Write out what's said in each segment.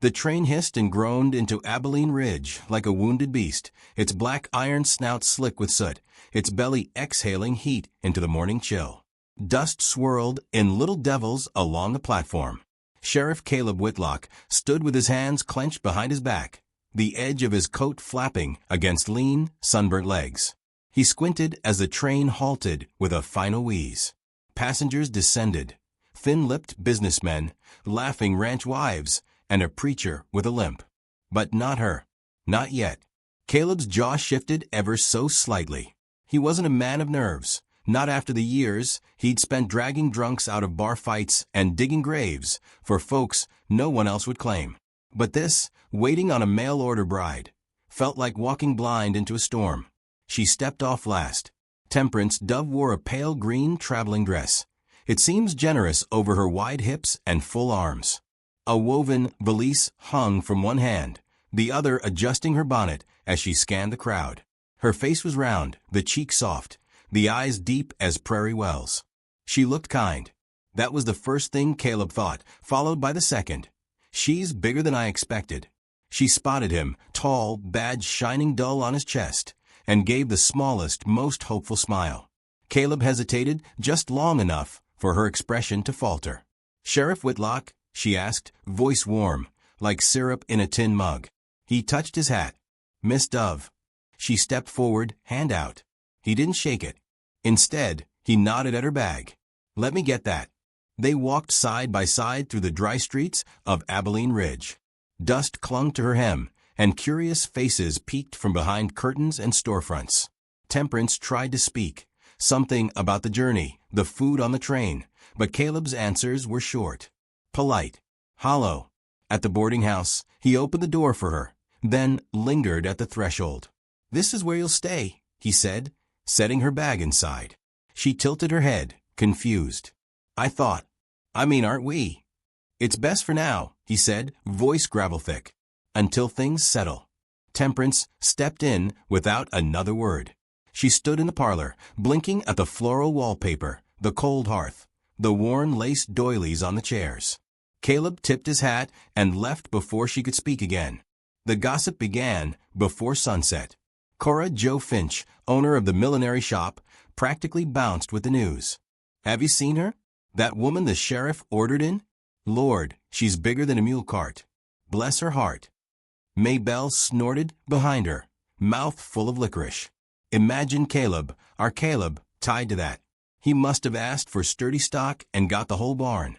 The train hissed and groaned into Abilene Ridge like a wounded beast, its black iron snout slick with soot, its belly exhaling heat into the morning chill. Dust swirled in little devils along the platform. Sheriff Caleb Whitlock stood with his hands clenched behind his back, the edge of his coat flapping against lean, sunburnt legs. He squinted as the train halted with a final wheeze. Passengers descended, thin-lipped businessmen, laughing ranch wives, and a preacher with a limp. But not her. Not yet. Caleb's jaw shifted ever so slightly. He wasn't a man of nerves, not after the years he'd spent dragging drunks out of bar fights and digging graves for folks no one else would claim. But this, waiting on a mail-order bride, felt like walking blind into a storm. She stepped off last. Temperance Dove wore a pale green traveling dress. It seems generous over her wide hips and full arms. A woven valise hung from one hand, the other adjusting her bonnet as she scanned the crowd. Her face was round, the cheek soft, the eyes deep as prairie wells. She looked kind. That was the first thing Caleb thought, followed by the second. She's bigger than I expected. She spotted him, tall, badge shining dull on his chest, and gave the smallest, most hopeful smile. Caleb hesitated just long enough for her expression to falter. "Sheriff Whitlock?" she asked, voice warm, like syrup in a tin mug. He touched his hat. "Miss Dove." She stepped forward, hand out. He didn't shake it. Instead, he nodded at her bag. "Let me get that." They walked side by side through the dry streets of Abilene Ridge. Dust clung to her hem, and curious faces peeked from behind curtains and storefronts. Temperance tried to speak, something about the journey, the food on the train, but Caleb's answers were short, polite, hollow. At the boarding house, he opened the door for her, then lingered at the threshold. "This is where you'll stay," he said, setting her bag inside. She tilted her head, confused. Aren't we?" "It's best for now," he said, voice gravel-thick, "until things settle." Temperance stepped in without another word. She stood in the parlor, blinking at the floral wallpaper, the cold hearth, the worn lace doilies on the chairs. Caleb tipped his hat and left before she could speak again. The gossip began before sunset. Cora Jo Finch, owner of the millinery shop, practically bounced with the news. "Have you seen her? That woman the sheriff ordered in? Lord, she's bigger than a mule cart. Bless her heart." Maybelle snorted behind her, mouth full of licorice. Imagine Caleb, our Caleb, tied to that. He must have asked for sturdy stock and got the whole barn.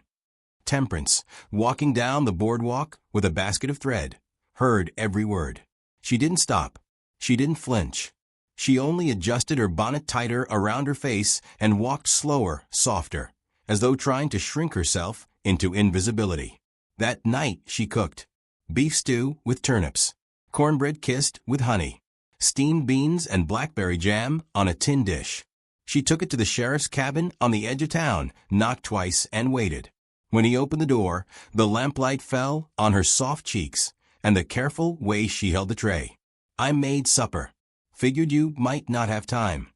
Temperance, walking down the boardwalk with a basket of thread, heard every word. She didn't stop. She didn't flinch. She only adjusted her bonnet tighter around her face and walked slower, softer, as though trying to shrink herself into invisibility. That night she cooked. Beef stew with turnips, cornbread kissed with honey, steamed beans and blackberry jam on a tin dish. She took it to the sheriff's cabin on the edge of town, knocked twice, and waited. When he opened the door, the lamplight fell on her soft cheeks and the careful way she held the tray. "I made supper. Figured you might not have time."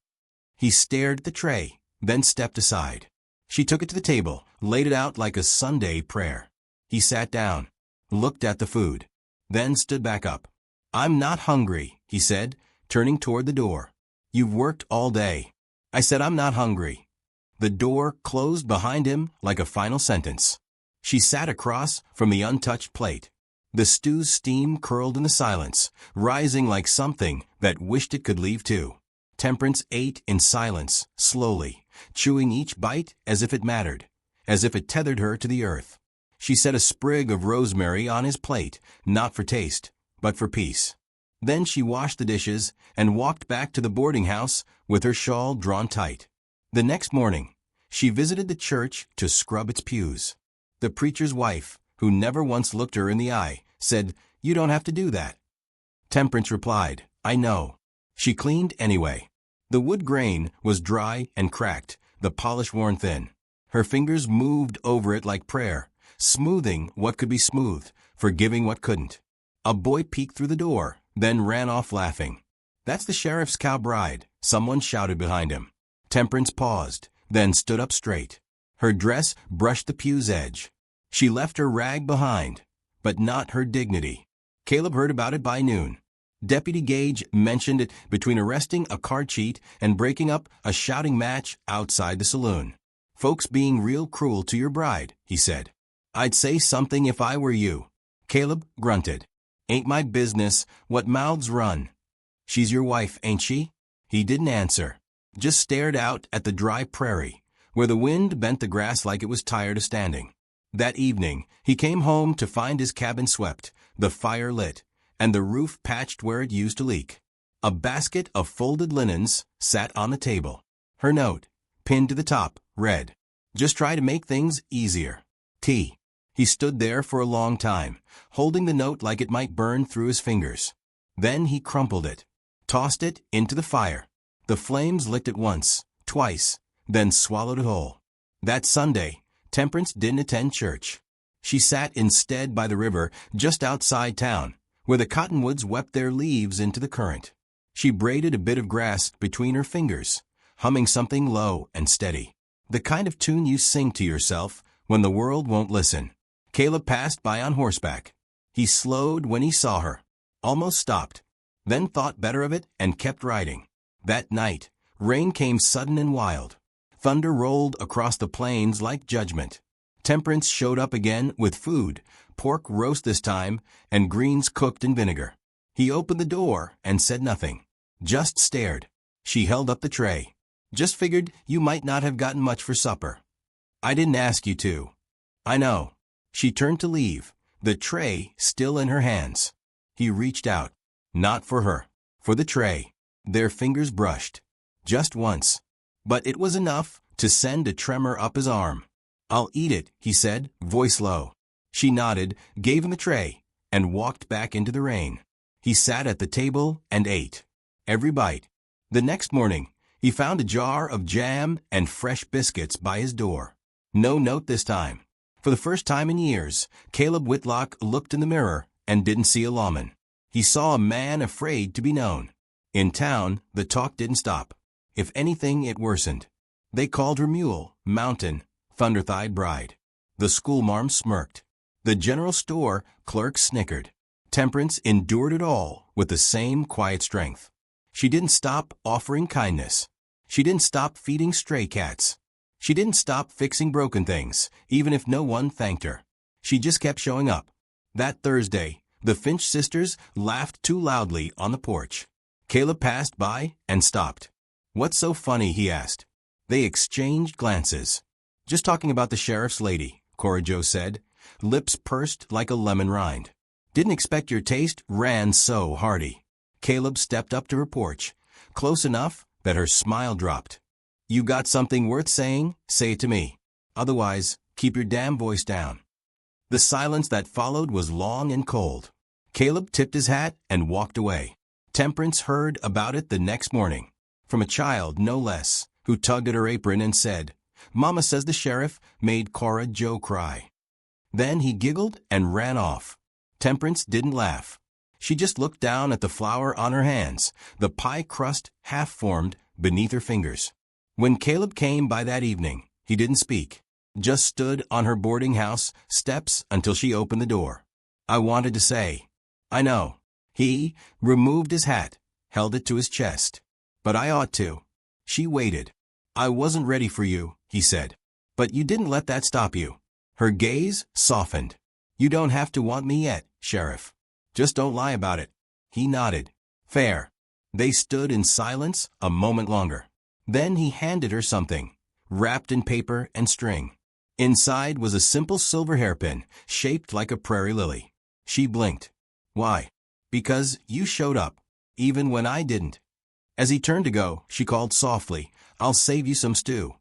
He stared at the tray, then stepped aside. She took it to the table, laid it out like a Sunday prayer. He sat down, looked at the food, then stood back up. "I'm not hungry," he said, turning toward the door. "You've worked all day." I said, "I'm not hungry." The door closed behind him like a final sentence. She sat across from the untouched plate. The stew's steam curled in the silence, rising like something that wished it could leave too. Temperance ate in silence, slowly, chewing each bite as if it mattered, as if it tethered her to the earth. She set a sprig of rosemary on his plate, not for taste, but for peace. Then she washed the dishes and walked back to the boarding house with her shawl drawn tight. The next morning, she visited the church to scrub its pews. The preacher's wife, who never once looked her in the eye, said, "You don't have to do that." Temperance replied, "I know." She cleaned anyway. The wood grain was dry and cracked, the polish worn thin. Her fingers moved over it like prayer, smoothing what could be smoothed, forgiving what couldn't. A boy peeked through the door, then ran off laughing. "That's the sheriff's cow bride," someone shouted behind him. Temperance paused, then stood up straight. Her dress brushed the pew's edge. She left her rag behind, but not her dignity. Caleb heard about it by noon. Deputy Gage mentioned it between arresting a card cheat and breaking up a shouting match outside the saloon. Folks being real cruel to your bride, he said. I'd say something if I were you. Caleb grunted. Ain't my business what mouths run. She's your wife, ain't she? He didn't answer. Just stared out at the dry prairie, where the wind bent the grass like it was tired of standing. That evening, he came home to find his cabin swept, the fire lit, and the roof patched where it used to leak. A basket of folded linens sat on the table. Her note, pinned to the top, read, "Just try to make things easier. T." He stood there for a long time, holding the note like it might burn through his fingers. Then he crumpled it, tossed it into the fire. The flames licked it once, twice, then swallowed it whole. That Sunday, Temperance didn't attend church. She sat instead by the river just outside town, where the cottonwoods wept their leaves into the current. She braided a bit of grass between her fingers, humming something low and steady, the kind of tune you sing to yourself when the world won't listen. Caleb passed by on horseback. He slowed when he saw her, almost stopped, then thought better of it and kept riding. That night, rain came sudden and wild. Thunder rolled across the plains like judgment. Temperance showed up again with food, pork roast this time, and greens cooked in vinegar. He opened the door and said nothing, just stared. She held up the tray. Just figured you might not have gotten much for supper. I didn't ask you to. I know. She turned to leave, the tray still in her hands. He reached out. Not for her, for the tray. Their fingers brushed. Just once. But it was enough to send a tremor up his arm. I'll eat it, he said, voice low. She nodded, gave him the tray, and walked back into the rain. He sat at the table and ate. Every bite. The next morning, he found a jar of jam and fresh biscuits by his door. No note this time. For the first time in years, Caleb Whitlock looked in the mirror and didn't see a lawman. He saw a man afraid to be known. In town, the talk didn't stop. If anything, it worsened. They called her mule, mountain, thunder-thighed bride. The schoolmarm smirked. The general store clerk snickered. Temperance endured it all with the same quiet strength. She didn't stop offering kindness. She didn't stop feeding stray cats. She didn't stop fixing broken things, even if no one thanked her. She just kept showing up. That Thursday, the Finch sisters laughed too loudly on the porch. Caleb passed by and stopped. What's so funny, he asked. They exchanged glances. Just talking about the sheriff's lady, Cora Jo said, lips pursed like a lemon rind. Didn't expect your taste ran so hearty. Caleb stepped up to her porch, close enough that her smile dropped. You got something worth saying? Say it to me. Otherwise, keep your damn voice down. The silence that followed was long and cold. Caleb tipped his hat and walked away. Temperance heard about it the next morning, from a child no less, who tugged at her apron and said, Mama says the sheriff made Cora Jo cry. Then he giggled and ran off. Temperance didn't laugh. She just looked down at the flour on her hands, the pie crust half-formed beneath her fingers. When Caleb came by that evening, he didn't speak, just stood on her boarding house steps until she opened the door. I wanted to say, I know. He removed his hat, held it to his chest. But I ought to. She waited. I wasn't ready for you, he said. But you didn't let that stop you. Her gaze softened. You don't have to want me yet, Sherriff. Just don't lie about it. He nodded. Fair. They stood in silence a moment longer. Then he handed her something, wrapped in paper and string. Inside was a simple silver hairpin, shaped like a prairie lily. She blinked. Why? Because you showed up, even when I didn't. As he turned to go, she called softly, I'll save you some stew.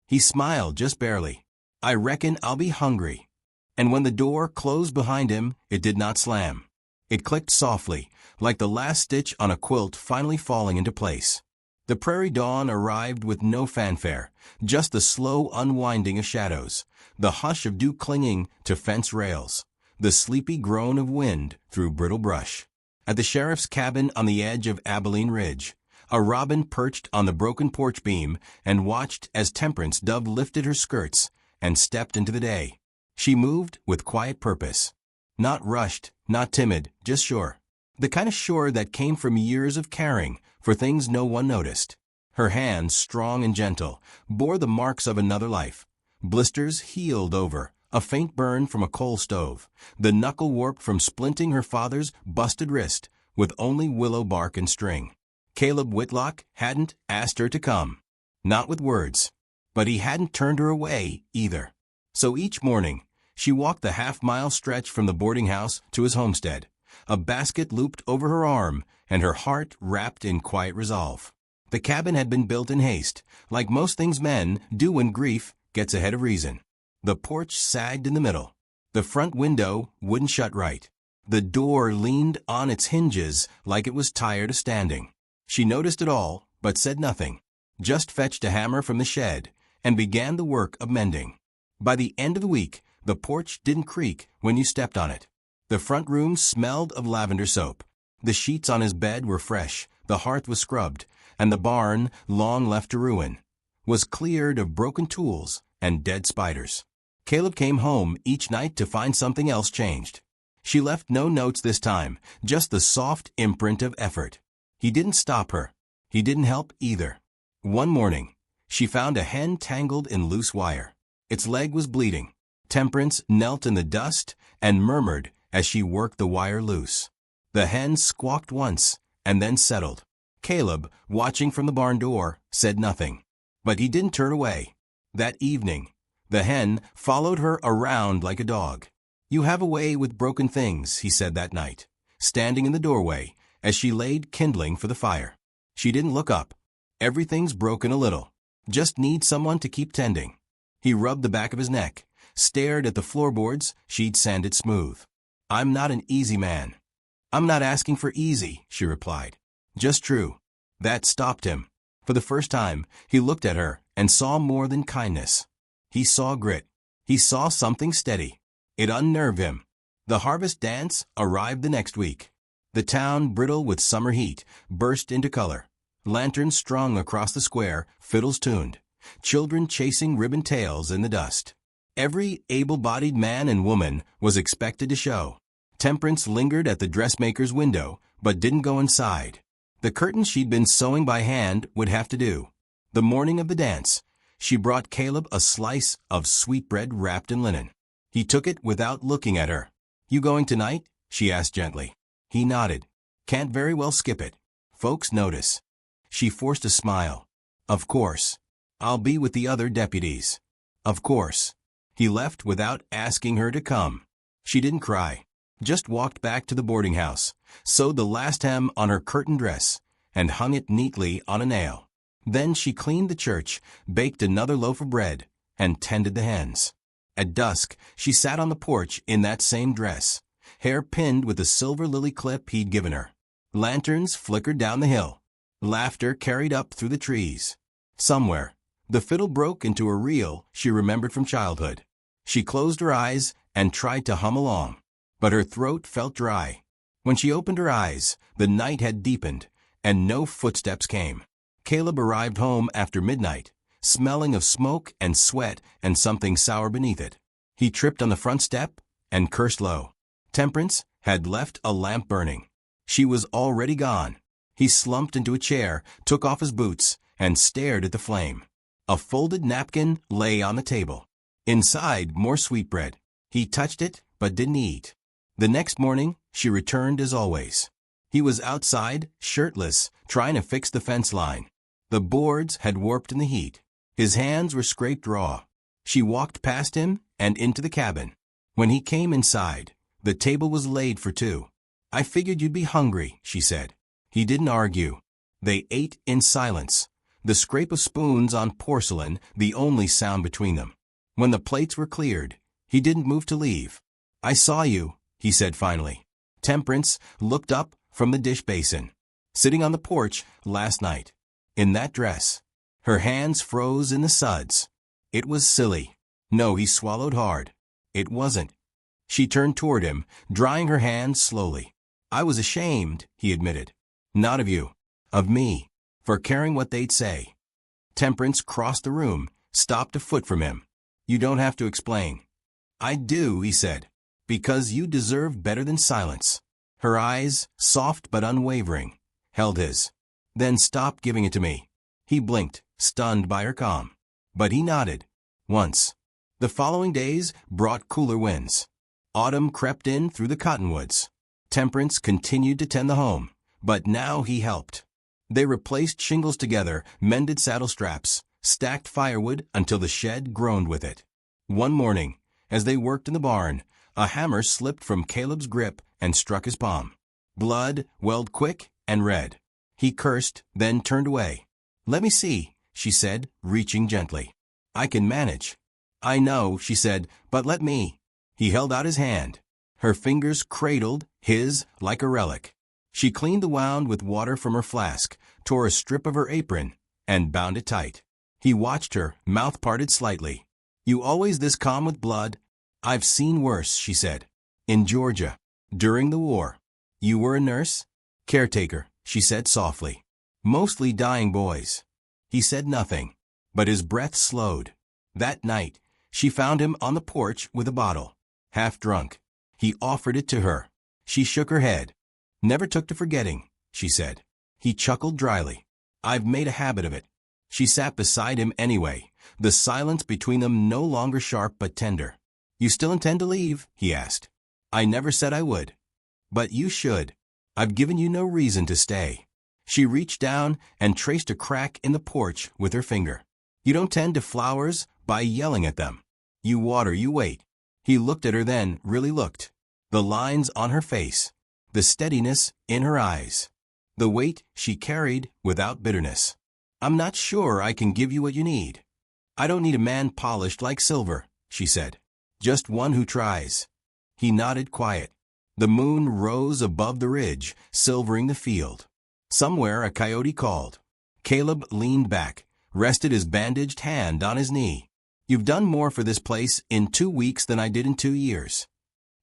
He smiled just barely. I reckon I'll be hungry. And when the door closed behind him, it did not slam. It clicked softly, like the last stitch on a quilt finally falling into place. The prairie dawn arrived with no fanfare, just the slow unwinding of shadows, the hush of dew clinging to fence rails, the sleepy groan of wind through brittle brush. At the sheriff's cabin on the edge of Abilene Ridge, a robin perched on the broken porch beam and watched as Temperance Dove lifted her skirts and stepped into the day. She moved with quiet purpose. Not rushed, not timid, just sure. The kind of sure that came from years of caring for things no one noticed. Her hands, strong and gentle, bore the marks of another life. Blisters healed over, a faint burn from a coal stove, the knuckle warped from splinting her father's busted wrist with only willow bark and string. Caleb Whitlock hadn't asked her to come. Not with words. But he hadn't turned her away either. So each morning, she walked the half-mile stretch from the boarding house to his homestead, a basket looped over her arm and her heart wrapped in quiet resolve. The cabin had been built in haste, like most things men do when grief gets ahead of reason. The porch sagged in the middle. The front window wouldn't shut right. The door leaned on its hinges like it was tired of standing. She noticed it all, but said nothing. Just fetched a hammer from the shed and began the work of mending. By the end of the week, the porch didn't creak when you stepped on it. The front room smelled of lavender soap. The sheets on his bed were fresh, the hearth was scrubbed, and the barn, long left to ruin, was cleared of broken tools and dead spiders. Caleb came home each night to find something else changed. She left no notes this time, just the soft imprint of effort. He didn't stop her. He didn't help either. One morning, she found a hen tangled in loose wire. Its leg was bleeding. Temperance knelt in the dust and murmured as she worked the wire loose. The hen squawked once and then settled. Caleb, watching from the barn door, said nothing. But he didn't turn away. That evening, the hen followed her around like a dog. "You have a way with broken things," he said that night, standing in the doorway as she laid kindling for the fire. She didn't look up. "Everything's broken a little. Just need someone to keep tending." He rubbed the back of his neck, stared at the floorboards she'd sanded smooth. "I'm not an easy man." "I'm not asking for easy," she replied. "Just true." That stopped him. For the first time, he looked at her and saw more than kindness. He saw grit. He saw something steady. It unnerved him. The harvest dance arrived the next week. The town, brittle with summer heat, burst into color. Lanterns strung across the square, fiddles tuned. Children chasing ribbon tails in the dust. Every able-bodied man and woman was expected to show. Temperance lingered at the dressmaker's window, but didn't go inside. The curtains she'd been sewing by hand would have to do. The morning of the dance, she brought Caleb a slice of sweetbread wrapped in linen. He took it without looking at her. "You going tonight?" she asked gently. He nodded. "Can't very well skip it. Folks notice." She forced a smile. "Of course. I'll be with the other deputies." "Of course." He left without asking her to come. She didn't cry. Just walked back to the boarding house, sewed the last hem on her curtain dress, and hung it neatly on a nail. Then she cleaned the church, baked another loaf of bread, and tended the hens. At dusk, she sat on the porch in that same dress, hair pinned with the silver lily clip he'd given her. Lanterns flickered down the hill. Laughter carried up through the trees. Somewhere, the fiddle broke into a reel she remembered from childhood. She closed her eyes and tried to hum along, but her throat felt dry. When she opened her eyes, the night had deepened, and no footsteps came. Caleb arrived home after midnight, smelling of smoke and sweat and something sour beneath it. He tripped on the front step and cursed low. Temperance had left a lamp burning. She was already gone. He slumped into a chair, took off his boots, and stared at the flame. A folded napkin lay on the table. Inside, more sweetbread. He touched it, but didn't eat. The next morning, she returned as always. He was outside, shirtless, trying to fix the fence line. The boards had warped in the heat. His hands were scraped raw. She walked past him and into the cabin. When he came inside, the table was laid for two. "I figured you'd be hungry," she said. He didn't argue. They ate in silence, the scrape of spoons on porcelain the only sound between them. When the plates were cleared, he didn't move to leave. "I saw you," he said finally. Temperance looked up from the dish basin. "Sitting on the porch last night. In that dress." Her hands froze in the suds. It was silly. No, he swallowed hard. It wasn't. She turned toward him, drying her hands slowly. "I was ashamed," he admitted. "Not of you. Of me. For caring what they'd say." Temperance crossed the room, stopped a foot from him. "You don't have to explain." "I do," he said. Because you deserve better than silence. Her eyes, soft but unwavering, held his. Then stop giving it to me. He blinked, stunned by her calm. But he nodded. Once. The following days brought cooler winds. Autumn crept in through the cottonwoods. Temperance continued to tend the home, but now he helped. They replaced shingles together, mended saddle straps, stacked firewood until the shed groaned with it. One morning, as they worked in the barn, a hammer slipped from Caleb's grip and struck his palm. Blood welled quick and red. He cursed, then turned away. "Let me see," she said, reaching gently. "I can manage." "I know," she said, "but let me." He held out his hand. Her fingers cradled his like a relic. She cleaned the wound with water from her flask, tore a strip of her apron, and bound it tight. He watched her, mouth parted slightly. "You always this calm with blood?" "I've seen worse," she said. "In Georgia. During the war." "You were a nurse?" "Caretaker," she said softly. "Mostly dying boys." He said nothing, but his breath slowed. That night, she found him on the porch with a bottle, half drunk. He offered it to her. She shook her head. "Never took to forgetting," she said. He chuckled dryly. "I've made a habit of it." She sat beside him anyway, the silence between them no longer sharp but tender. "You still intend to leave?" he asked. "I never said I would." "But you should. I've given you no reason to stay." She reached down and traced a crack in the porch with her finger. "You don't tend to flowers by yelling at them. You water, you wait." He looked at her then, really looked. The lines on her face, the steadiness in her eyes, the weight she carried without bitterness. "I'm not sure I can give you what you need." "I don't need a man polished like silver," she said. "Just one who tries." He nodded quiet. The moon rose above the ridge, silvering the field. Somewhere a coyote called. Caleb leaned back, rested his bandaged hand on his knee. "You've done more for this place in 2 weeks than I did in 2 years."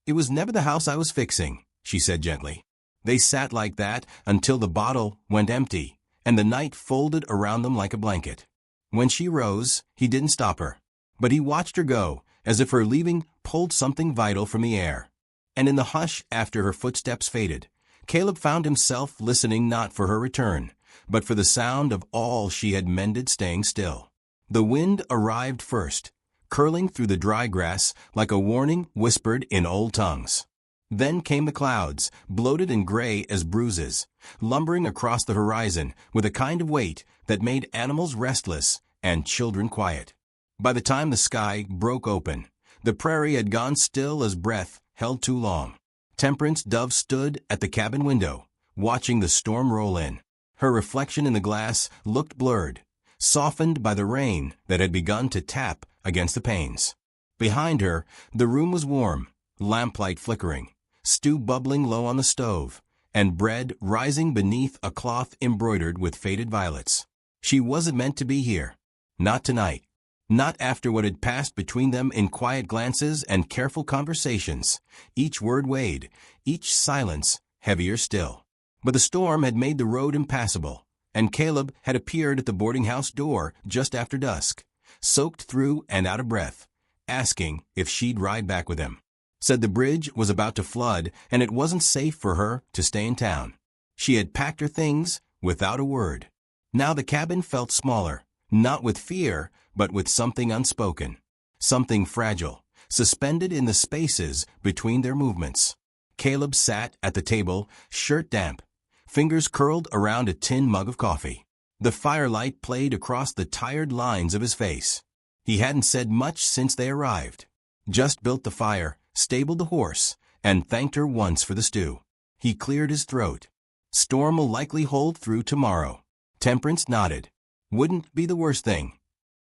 "It was never the house I was fixing," she said gently. They sat like that until the bottle went empty, and the night folded around them like a blanket. When she rose, he didn't stop her, but he watched her go, as if her leaving pulled something vital from the air. And in the hush after her footsteps faded, Caleb found himself listening not for her return, but for the sound of all she had mended staying still. The wind arrived first, curling through the dry grass like a warning whispered in old tongues. Then came the clouds, bloated and gray as bruises, lumbering across the horizon with a kind of weight that made animals restless and children quiet. By the time the sky broke open, the prairie had gone still as breath held too long. Temperance Dove stood at the cabin window, watching the storm roll in. Her reflection in the glass looked blurred, softened by the rain that had begun to tap against the panes. Behind her, the room was warm, lamplight flickering, stew bubbling low on the stove, and bread rising beneath a cloth embroidered with faded violets. She wasn't meant to be here. Not tonight. Not after what had passed between them in quiet glances and careful conversations, each word weighed, each silence heavier still. But the storm had made the road impassable, and Caleb had appeared at the boarding-house door just after dusk, soaked through and out of breath, asking if she'd ride back with him. Said the bridge was about to flood and it wasn't safe for her to stay in town. She had packed her things without a word. Now the cabin felt smaller, not with fear, but with something unspoken, something fragile, suspended in the spaces between their movements. Caleb sat at the table, shirt damp, fingers curled around a tin mug of coffee. The firelight played across the tired lines of his face. He hadn't said much since they arrived. Just built the fire, stabled the horse, and thanked her once for the stew. He cleared his throat. "Storm will likely hold through tomorrow." Temperance nodded. "Wouldn't be the worst thing."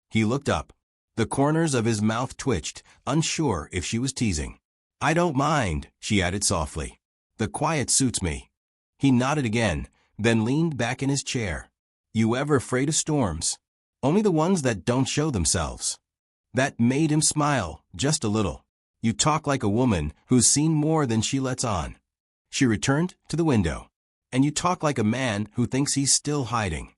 He looked up. The corners of his mouth twitched, unsure if she was teasing. "I don't mind," she added softly. "The quiet suits me." He nodded again, then leaned back in his chair. "You ever afraid of storms?" "Only the ones that don't show themselves." That made him smile, just a little. "You talk like a woman who's seen more than she lets on." She returned to the window. "And you talk like a man who thinks he's still hiding."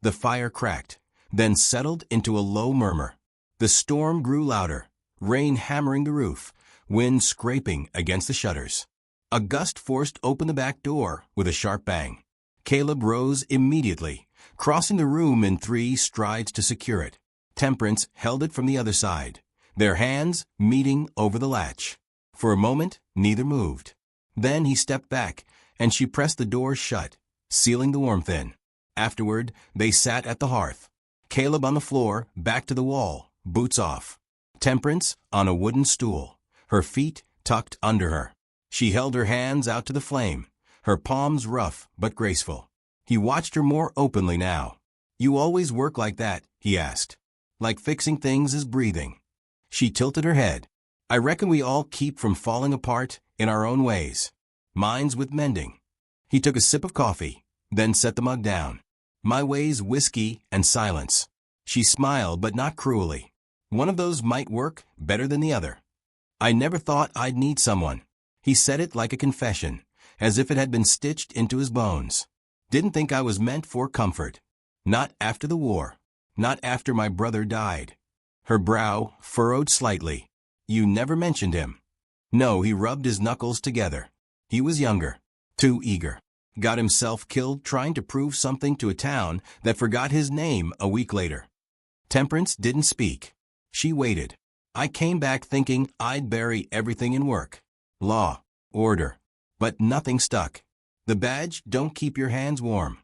The fire cracked, then settled into a low murmur. The storm grew louder, rain hammering the roof, wind scraping against the shutters. A gust forced open the back door with a sharp bang. Caleb rose immediately, crossing the room in 3 strides to secure it. Temperance held it from the other side, their hands meeting over the latch. For a moment, neither moved. Then he stepped back, and she pressed the door shut, sealing the warmth in. Afterward, they sat at the hearth. Caleb on the floor, back to the wall, boots off. Temperance on a wooden stool, her feet tucked under her. She held her hands out to the flame, her palms rough but graceful. He watched her more openly now. "You always work like that?" he asked. "Like fixing things is breathing." She tilted her head. "I reckon we all keep from falling apart in our own ways. Mine's with mending." He took a sip of coffee, then set the mug down. "My way's whiskey and silence." She smiled, but not cruelly. "One of those might work better than the other." "I never thought I'd need someone." He said it like a confession, as if it had been stitched into his bones. "Didn't think I was meant for comfort. Not after the war. Not after my brother died." Her brow furrowed slightly. "You never mentioned him." "No," he rubbed his knuckles together. "He was younger. Too eager. Got himself killed trying to prove something to a town that forgot his name a week later." Temperance didn't speak. She waited. "I came back thinking I'd bury everything in work. Law, order. But nothing stuck. The badge don't keep your hands warm."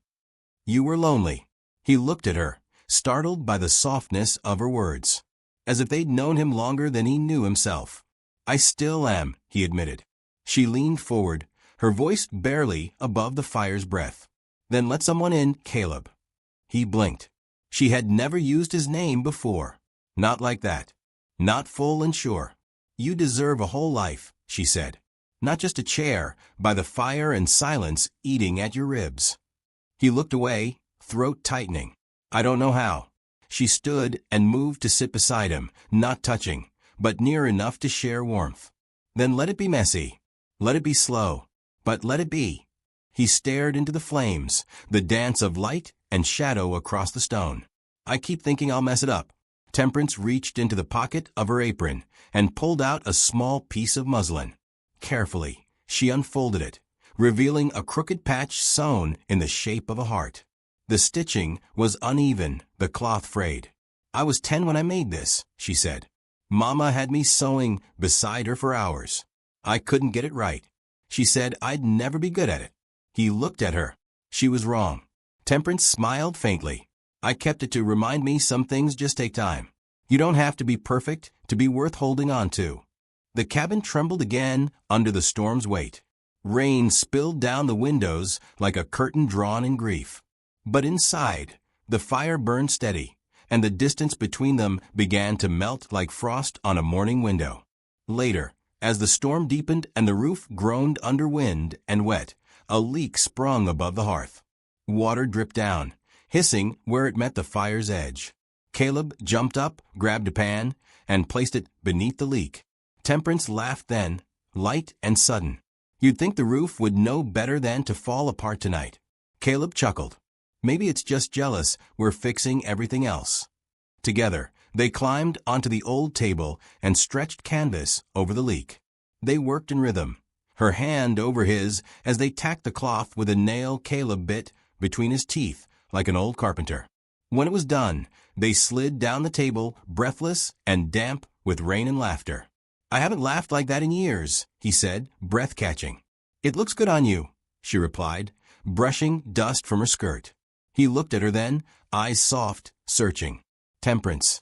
"You were lonely." He looked at her, startled by the softness of her words, as if they'd known him longer than he knew himself. "I still am," he admitted. She leaned forward, her voice barely above the fire's breath. "Then let someone in, Caleb." He blinked. She had never used his name before. Not like that. Not full and sure. "You deserve a whole life," she said. "Not just a chair by the fire and silence eating at your ribs." He looked away, throat tightening. "I don't know how." She stood and moved to sit beside him, not touching, but near enough to share warmth. "Then let it be messy. Let it be slow. But let it be." He stared into the flames, the dance of light and shadow across the stone. "I keep thinking I'll mess it up." Temperance reached into the pocket of her apron and pulled out a small piece of muslin. Carefully, she unfolded it, revealing a crooked patch sewn in the shape of a heart. The stitching was uneven, the cloth frayed. "I was 10 when I made this," she said. "Mama had me sewing beside her for hours. I couldn't get it right. She said I'd never be good at it." He looked at her. She was wrong. Temperance smiled faintly. "I kept it to remind me some things just take time. You don't have to be perfect to be worth holding on to." The cabin trembled again under the storm's weight. Rain spilled down the windows like a curtain drawn in grief. But inside, the fire burned steady, and the distance between them began to melt like frost on a morning window. Later, as the storm deepened and the roof groaned under wind and wet, a leak sprung above the hearth. Water dripped down, hissing where it met the fire's edge. Caleb jumped up, grabbed a pan, and placed it beneath the leak. Temperance laughed then, light and sudden. "You'd think the roof would know better than to fall apart tonight." Caleb chuckled. "Maybe it's just jealous we're fixing everything else." Together, they climbed onto the old table and stretched canvas over the leak. They worked in rhythm, her hand over his as they tacked the cloth with a nail Caleb bit between his teeth like an old carpenter. When it was done, they slid down the table, breathless and damp with rain and laughter. "I haven't laughed like that in years," he said, breath-catching. "It looks good on you," she replied, brushing dust from her skirt. He looked at her then, eyes soft, searching. "Temperance."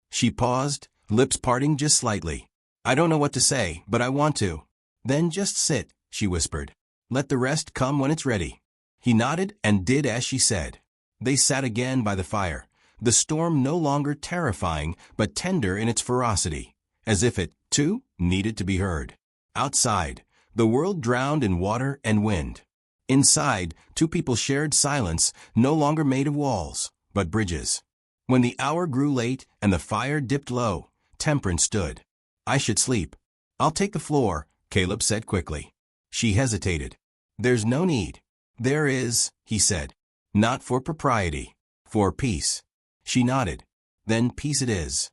She paused, lips parting just slightly. "I don't know what to say, but I want to." "Then just sit," she whispered. "Let the rest come when it's ready." He nodded and did as she said. They sat again by the fire, the storm no longer terrifying but tender in its ferocity, as if it, too, needed to be heard. Outside, the world drowned in water and wind. Inside, 2 people shared silence, no longer made of walls, but bridges. When the hour grew late and the fire dipped low, Temperance stood. "I should sleep." "I'll take the floor," Caleb said quickly. She hesitated. "There's no need." "There is," he said. "Not for propriety. For peace." She nodded. "Then peace it is."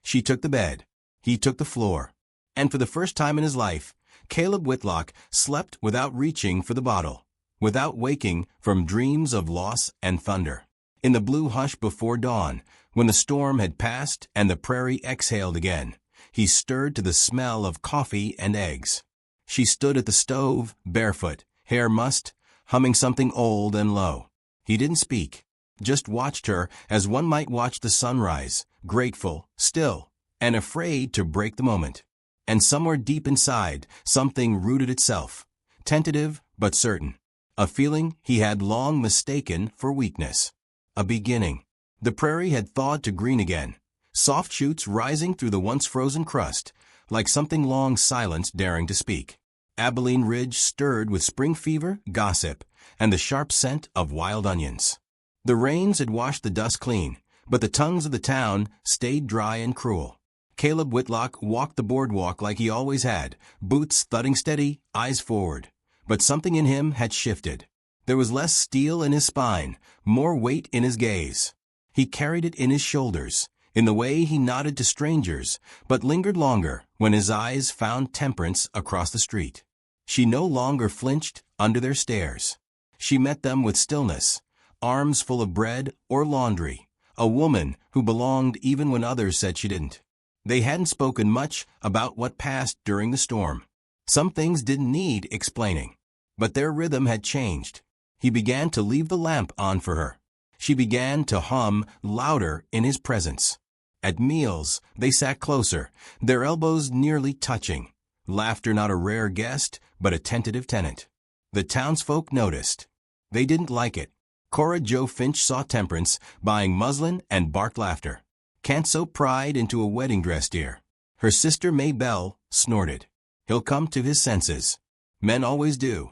She took the bed. He took the floor. And for the first time in his life, Caleb Whitlock slept without reaching for the bottle, without waking from dreams of loss and thunder. In the blue hush before dawn, when the storm had passed and the prairie exhaled again, he stirred to the smell of coffee and eggs. She stood at the stove, barefoot, hair mussed, humming something old and low. He didn't speak, just watched her as one might watch the sunrise, grateful, still, and afraid to break the moment. And somewhere deep inside, something rooted itself, tentative but certain, a feeling he had long mistaken for weakness. A beginning. The prairie had thawed to green again, soft shoots rising through the once frozen crust, like something long silenced daring to speak. Abilene Ridge stirred with spring fever, gossip, and the sharp scent of wild onions. The rains had washed the dust clean, but the tongues of the town stayed dry and cruel. Caleb Whitlock walked the boardwalk like he always had, boots thudding steady, eyes forward. But something in him had shifted. There was less steel in his spine, more weight in his gaze. He carried it in his shoulders, in the way he nodded to strangers, but lingered longer when his eyes found Temperance across the street. She no longer flinched under their stares. She met them with stillness, arms full of bread or laundry, a woman who belonged even when others said she didn't. They hadn't spoken much about what passed during the storm. Some things didn't need explaining, but their rhythm had changed. He began to leave the lamp on for her. She began to hum louder in his presence. At meals, they sat closer, their elbows nearly touching. Laughter not a rare guest, but a tentative tenant. The townsfolk noticed. They didn't like it. Cora Jo Finch saw Temperance buying muslin and barked laughter. "Can't sew pride into a wedding dress, dear." Her sister May Bell snorted. "He'll come to his senses. Men always do."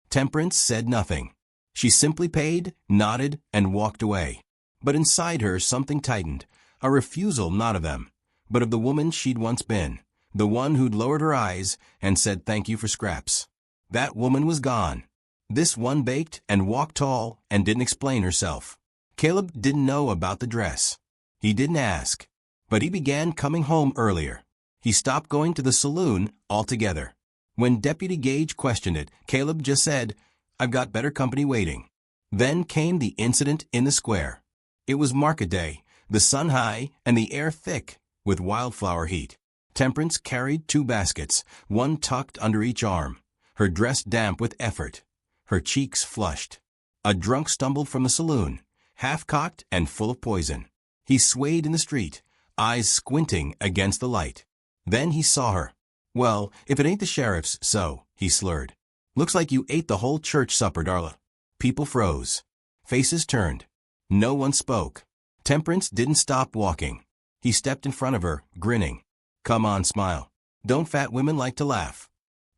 Temperance said nothing. She simply paid, nodded, and walked away. But inside her something tightened, a refusal not of them, but of the woman she'd once been, the one who'd lowered her eyes and said thank you for scraps. That woman was gone. This one baked and walked tall and didn't explain herself. Caleb didn't know about the dress. He didn't ask. But he began coming home earlier. He stopped going to the saloon altogether. When Deputy Gage questioned it, Caleb just said, "I've got better company waiting." Then came the incident in the square. It was market day, the sun high and the air thick with wildflower heat. Temperance carried 2 baskets, one tucked under each arm, her dress damp with effort, her cheeks flushed. A drunk stumbled from the saloon, half-cocked and full of poison. He swayed in the street, eyes squinting against the light. Then he saw her. "Well, if it ain't the sheriff's, so," he slurred. "Looks like you ate the whole church supper, Darla." People froze. Faces turned. No one spoke. Temperance didn't stop walking. He stepped in front of her, grinning. "Come on, smile. Don't fat women like to laugh?"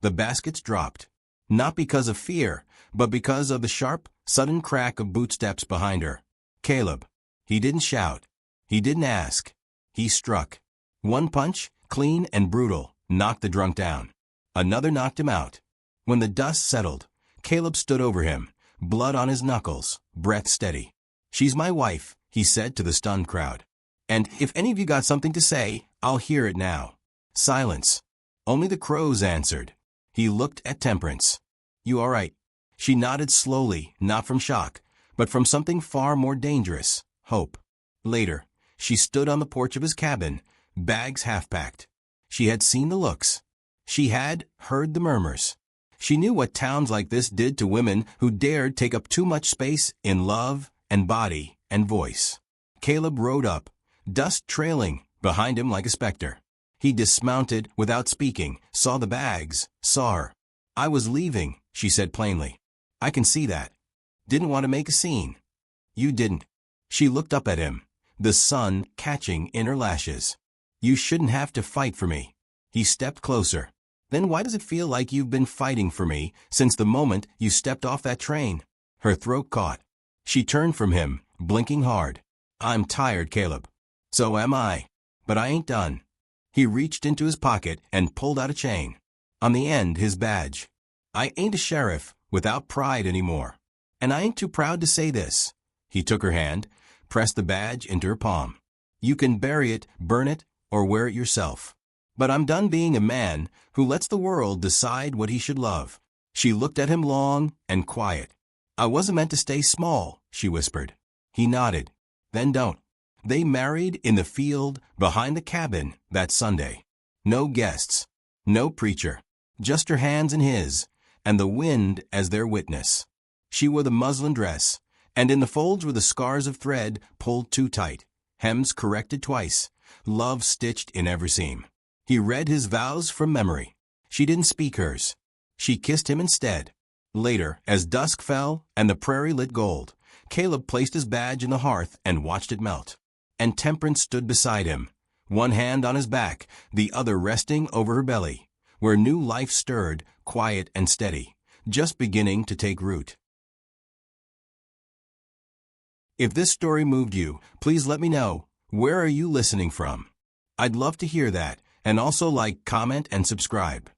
The baskets dropped. Not because of fear, but because of the sharp, sudden crack of bootsteps behind her. Caleb. He didn't shout. He didn't ask. He struck. One punch, clean and brutal, knocked the drunk down. Another knocked him out. When the dust settled, Caleb stood over him, blood on his knuckles, breath steady. "She's my wife," he said to the stunned crowd. "And if any of you got something to say, I'll hear it now." Silence. Only the crows answered. He looked at Temperance. "You all right?" She nodded slowly, not from shock, but from something far more dangerous, hope. Later, she stood on the porch of his cabin, bags half-packed. She had seen the looks. She had heard the murmurs. She knew what towns like this did to women who dared take up too much space in love and body and voice. Caleb rode up, dust trailing behind him like a specter. He dismounted without speaking, saw the bags, saw her. "I was leaving," she said plainly. "I can see that. Didn't want to make a scene." "You didn't." She looked up at him, the sun catching in her lashes. "You shouldn't have to fight for me." He stepped closer. "Then why does it feel like you've been fighting for me since the moment you stepped off that train?" Her throat caught. She turned from him, blinking hard. "I'm tired, Caleb." "So am I. But I ain't done." He reached into his pocket and pulled out a chain. On the end, his badge. "I ain't a sheriff without pride anymore. And I ain't too proud to say this." He took her hand, pressed the badge into her palm. "You can bury it, burn it, or wear it yourself. But I'm done being a man who lets the world decide what he should love. She looked at him long and quiet. I wasn't meant to stay small, she whispered. He nodded. Then don't. They married in the field behind the cabin that Sunday. No guests, no preacher, just her hands in his, and the wind as their witness. She wore the muslin dress, and in the folds were the scars of thread pulled too tight, hems corrected twice, love stitched in every seam. He read his vows from memory. She didn't speak hers. She kissed him instead. Later, as dusk fell and the prairie lit gold, Caleb placed his badge in the hearth and watched it melt. And Temperance stood beside him, one hand on his back, the other resting over her belly, where new life stirred, quiet and steady, just beginning to take root. If this story moved you, please let me know. Where are you listening from? I'd love to hear that, and also like, comment, and subscribe.